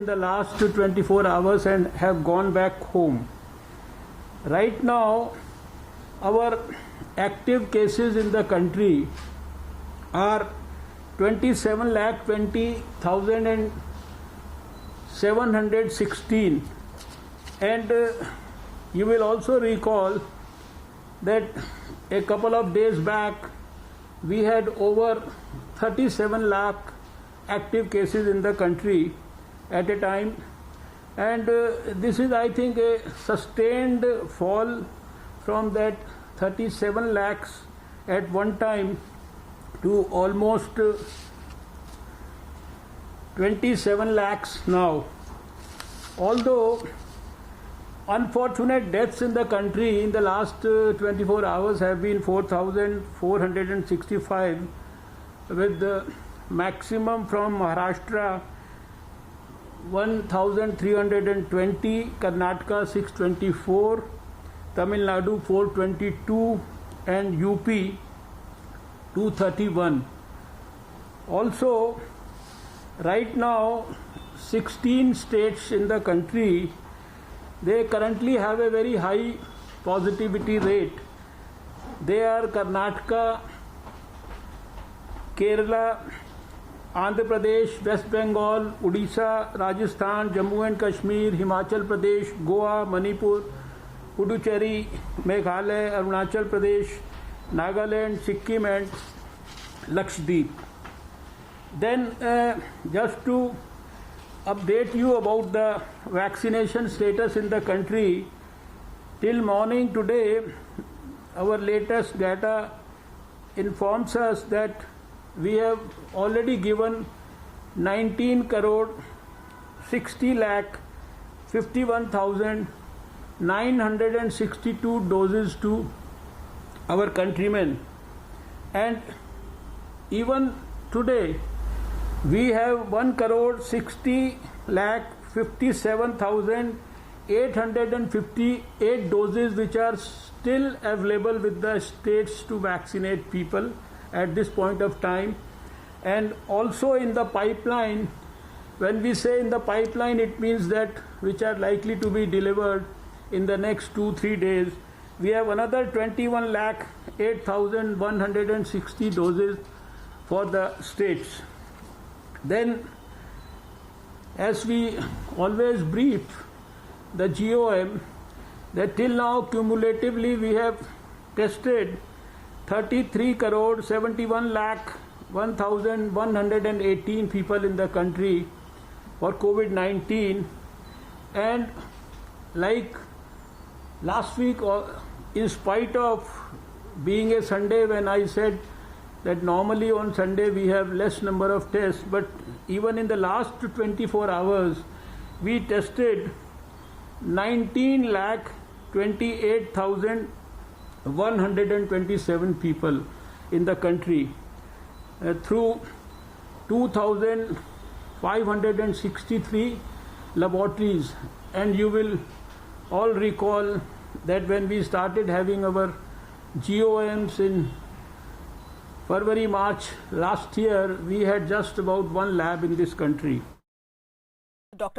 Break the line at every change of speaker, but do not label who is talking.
in the last 24 hours and have gone back home. Right now, our active cases in the country are 27,20,716, and you will also recall that a couple of days back we had over 37 lakh active cases in the country at a time, and this is, I think, a sustained fall from that 37 lakhs at one time to almost 27 lakhs now. Although unfortunate deaths in the country in the last 24 hours have been 4,465, with the maximum from Maharashtra 1,320, Karnataka 624, Tamil Nadu 422, and UP 231. Also, right now 16 states in the country, they currently have a very high positivity rate. They are Karnataka, Kerala, Andhra Pradesh, West Bengal, Odisha, Rajasthan, Jammu and Kashmir, Himachal Pradesh, Goa, Manipur, Puducherry, Meghalaya, Arunachal Pradesh, Nagaland, Sikkim and Lakshadweep. Then just to update you about the vaccination status in the country, till morning today, our latest data informs us that we have already given 19 crore 60 lakh 51,962 doses to our countrymen, and even today we have 1 crore 60 lakh 57,858 doses which are still available with the states to vaccinate people at this point of time. And also in the pipeline, when we say in the pipeline, it means that which are likely to be delivered in the next 2-3 days, we have another 21 lakh 8,160 doses for the states. Then, as we always brief the GOM, that till now cumulatively we have tested 33 crore 71 lakh 1,118 people in the country for COVID-19, and like last week, in spite of being a Sunday, when I said that normally on Sunday we have less number of tests, but even in the last 24 hours we tested 19 lakh 28,127 people in the country through 2,563 laboratories. And you will all recall that when we started having our GOMs in February, March last year, we had just about one lab in this country.
Dr.